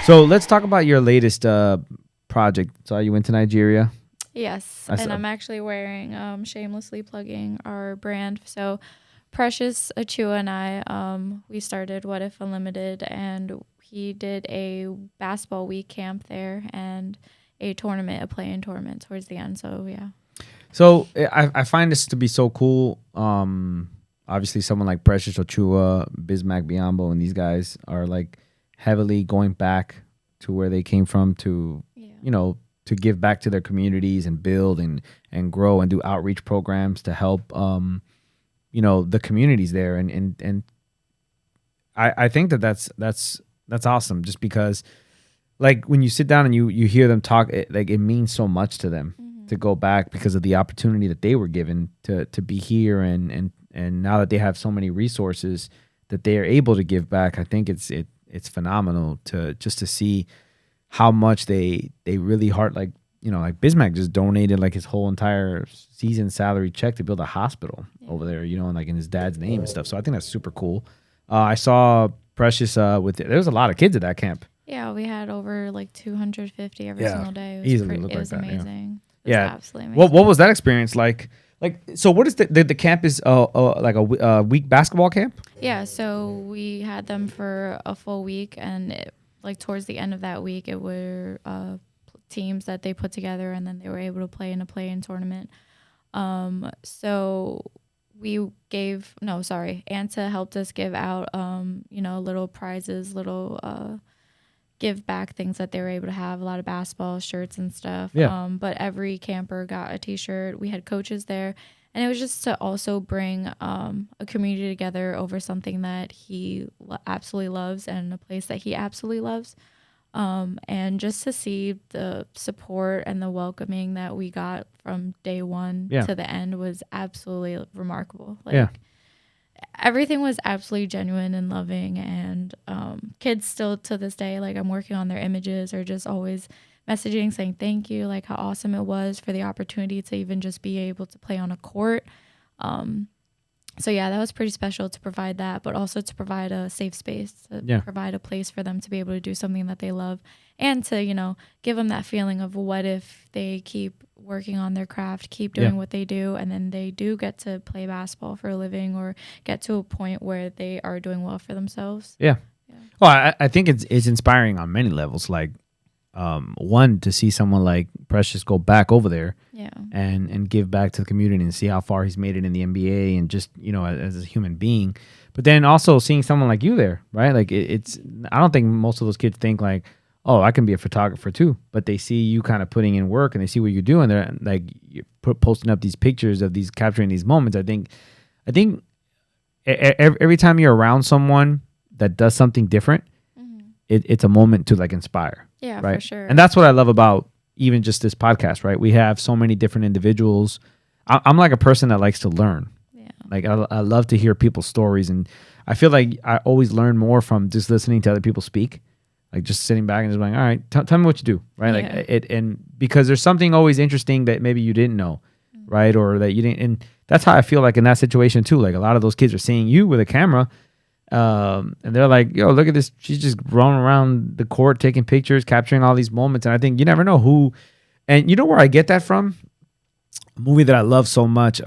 So let's talk about your latest project. So you went to Nigeria. Yes, and I'm actually wearing, shamelessly plugging our brand. So Precious Achiuwa and I, we started What If Unlimited, and he did a basketball week camp there and a play-in tournament towards the end. So yeah. So I find this to be so cool. Obviously, someone like Precious Achiuwa, Bismack Biyombo, and these guys are like heavily going back to where they came from to, to give back to their communities and build and grow and do outreach programs to help, the communities there. And I think that's awesome, just because like when you sit down and you hear them talk, it means so much to them to go back because of the opportunity that they were given to be here. And now that they have so many resources that they are able to give back, I think it's phenomenal to see how much they really like Bismack just donated like his whole entire season salary check to build a hospital over there, and like in his dad's name and stuff. So I think that's super cool. I saw Precious there was a lot of kids at that camp. Yeah, we had over like 250 every single day. It was amazing. Yeah, absolutely amazing. What was that experience like? So what is the camp is like a week basketball camp? Yeah, so we had them for a full week, and like towards the end of that week, it were teams that they put together, and then they were able to play in a play-in tournament. So Anta helped us give out, little prizes, little give back things that they were able to have, a lot of basketball shirts and stuff. Yeah. But every camper got a t-shirt. We had coaches there, and it was just to also bring a community together over something that he absolutely loves and a place that he absolutely loves. And just to see the support and the welcoming that we got from day one to the end was absolutely remarkable. Everything was absolutely genuine and loving, and kids still to this day, like I'm working on their images, are just always messaging saying thank you, like how awesome it was for the opportunity to even just be able to play on a court. So yeah, that was pretty special to provide that, but also to provide a safe space, to provide a place for them to be able to do something that they love, and to, give them that feeling of what if they keep working on their craft, keep doing what they do, and then they do get to play basketball for a living or get to a point where they are doing well for themselves. Yeah. Well, I think it's inspiring on many levels. Like, one, to see someone like Precious go back over there and give back to the community and see how far he's made it in the NBA and just, as a human being. But then also seeing someone like you there, right? Like I don't think most of those kids think like, oh, I can be a photographer too. But they see you kind of putting in work and they see what you're doing. They're like you're posting up these pictures of these, capturing these moments. I think every time you're around someone that does something different, it's a moment to like inspire. Yeah, right? For sure. And that's what I love about even just this podcast, right? We have so many different individuals. I'm like a person that likes to learn. Yeah. Like I love to hear people's stories, and I feel like I always learn more from just listening to other people speak. Like just sitting back and just like, all right, tell me what you do, right? Like and because there's something always interesting that maybe you didn't know, right? Or that you didn't, and that's how I feel like in that situation too. Like a lot of those kids are seeing you with a camera, and they're like, yo, look at this. She's just rolling around the court, taking pictures, capturing all these moments. And I think you never know who, and you know where I get that from? A movie that I love so much.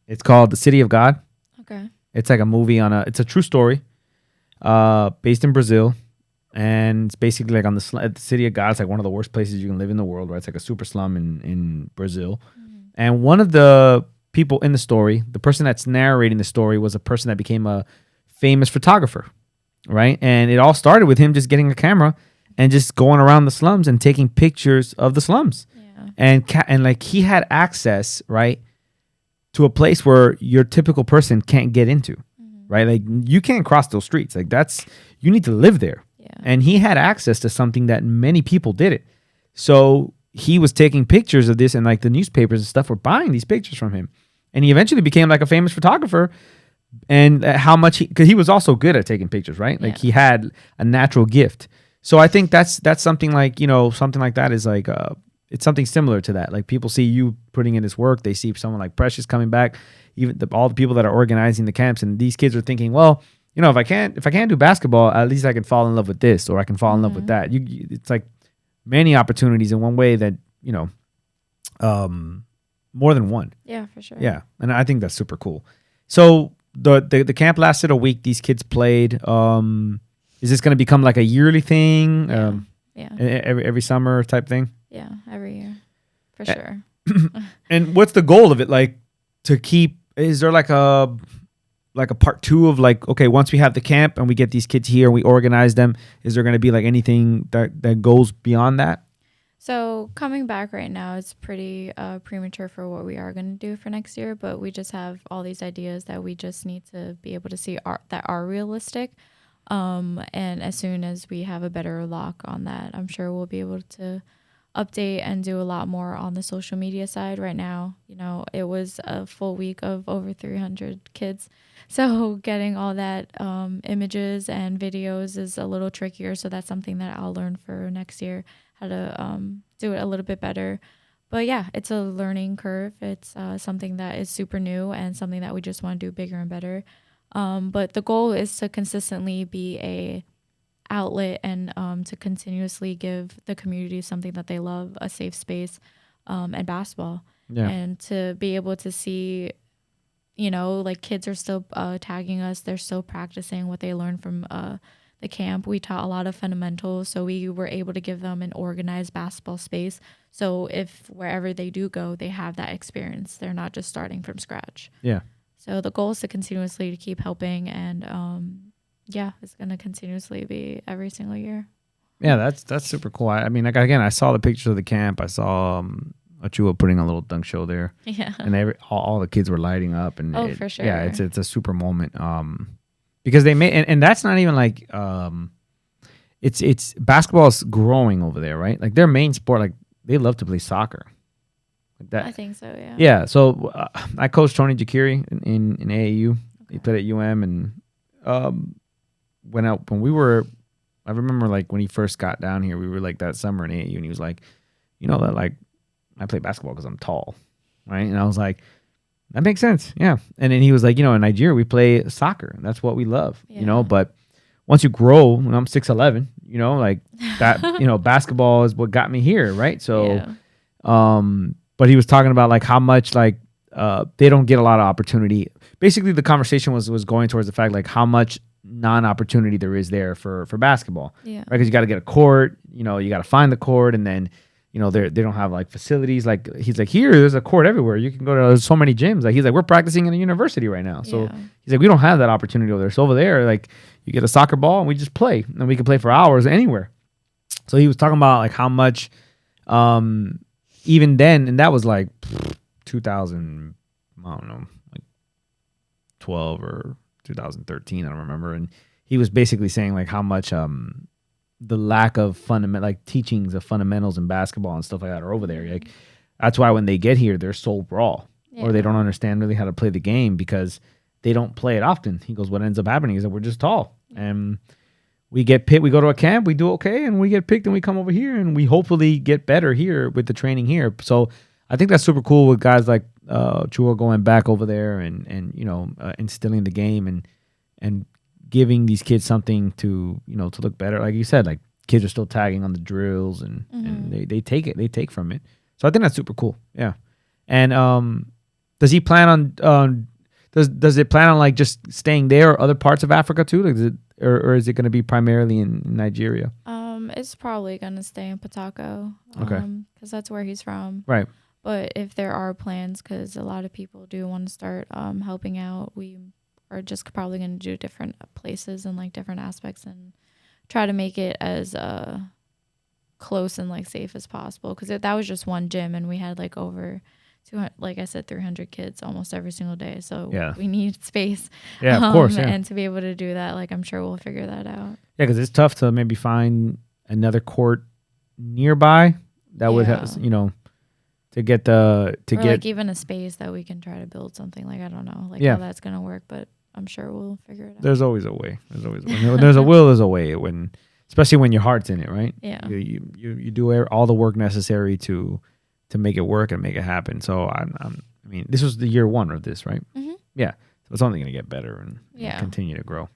It's called The City of God. Okay. It's like a movie it's a true story, based in Brazil. And it's basically like on the City of God. It's like one of the worst places you can live in the world, right? It's like a super slum in Brazil. And one of the people in the story, the person that's narrating the story, was a person that became a famous photographer, right? And it all started with him just getting a camera and just going around the slums and taking pictures of the slums. Yeah. And like he had access, right, to a place where your typical person can't get into, right? Like you can't cross those streets. Like you need to live there. Yeah. And he had access to something that many people didn't. So he was taking pictures of this, and like the newspapers and stuff were buying these pictures from him. And he eventually became like a famous photographer. And how much because he was also good at taking pictures, right? Like he had a natural gift. So I think that's something like, something like that is like, it's something similar to that. Like people see you putting in this work. They see someone like Precious coming back, even all the people that are organizing the camps. And these kids are thinking, well, if I can't do basketball, at least I can fall in love with this, or I can fall in love with that. It's like many opportunities in one way that, more than one. Yeah, for sure. Yeah. And I think that's super cool. So the camp lasted a week. These kids played. Is this going to become like a yearly thing? Every summer type thing? Yeah, every year. For sure. And what's the goal of it? Like, to keep, is there like a part two of like, okay, once we have the camp and we get these kids here and we organize them, is there going to be like anything that goes beyond that? So coming back right now, it's pretty premature for what we are going to do for next year, but we just have all these ideas that we just need to be able to see that are realistic. And as soon as we have a better lock on that, I'm sure we'll be able to update and do a lot more on the social media side. Right now, it was a full week of over 300 kids. So getting all that images and videos is a little trickier. So that's something that I'll learn for next year, how to do it a little bit better. But yeah, it's a learning curve. It's something that is super new and something that we just want to do bigger and better. But the goal is to consistently be a outlet and to continuously give the community something that they love, a safe space, and basketball. Yeah. And to be able to see, like kids are still tagging us. They're still practicing what they learned from the camp. We taught a lot of fundamentals, so we were able to give them an organized basketball space. So if wherever they do go, they have that experience. They're not just starting from scratch. Yeah. So the goal is to continuously keep helping, and it's going to continuously be every single year. Yeah, that's super cool. I mean, like, again, I saw the pictures of the camp. I saw Achiuwa putting a little dunk show there. Yeah. And all the kids were lighting up. And for sure. Yeah, it's a super moment. Because they made, and that's not even like, it's basketball is growing over there, right? Like their main sport, like they love to play soccer. Like that. I think so, yeah. Yeah, so I coached Tony Jakiri in AAU. Okay. He played at UM, and when we were, I remember like when he first got down here, we were like that summer in AAU, and he was like, that like I play basketball because I'm tall, right? And I was like, that makes sense, yeah. And then he was like, in Nigeria we play soccer, and that's what we love, But once you grow, when I'm 6'11", like that, basketball is what got me here, right? So, but he was talking about like how much like they don't get a lot of opportunity. Basically, the conversation was going towards the fact like how much non-opportunity there is there for basketball, right? Because you got to get a court, you got to find the court, and then they don't have like facilities. Like he's like, there's a court everywhere. You can go to, there's so many gyms. Like he's like, we're practicing in a university right now, so he's like, we don't have that opportunity over there. So over there, like you get a soccer ball and we just play, and we can play for hours anywhere. So he was talking about like how much, even then, and that was like 2000, I don't know, like 12 or 2013, I don't remember. And he was basically saying like how much the lack of teachings of fundamentals in basketball and stuff like that are over there. Like that's why when they get here, they're so raw, or they don't understand really how to play the game because they don't play it often. He goes, what ends up happening is that we're just tall, and we get picked. We go to a camp, we do okay, and we get picked, and we come over here, and we hopefully get better here with the training here. So I think that's super cool with guys like Achiuwa going back over there and instilling the game and giving these kids something to to look better. Like you said, like kids are still tagging on the drills and they take from it. So I think that's super cool. Yeah. And does he plan on does it plan on like just staying there or other parts of Africa too? Like or is it going to be primarily in Nigeria? It's probably going to stay in Patako. Okay. Because that's where he's from. Right. But if there are plans, because a lot of people do want to start helping out, we are just probably going to do different places and like different aspects and try to make it as close and like safe as possible. Because that was just one gym, and we had like over 200, like I said, 300 kids almost every single day. So we need space. Yeah, of course. Yeah. And to be able to do that, like I'm sure we'll figure that out. Yeah, because it's tough to maybe find another court nearby that would have, to get like even a space that we can try to build something. Like I don't know how that's gonna work, but I'm sure we'll figure it out. There's always a way. There's a will, there's a way. Especially when your heart's in it, right? Yeah. You do all the work necessary to make it work and make it happen. So I mean, this was the year one of this, right? Mm-hmm. Yeah. So it's only gonna get better and continue to grow.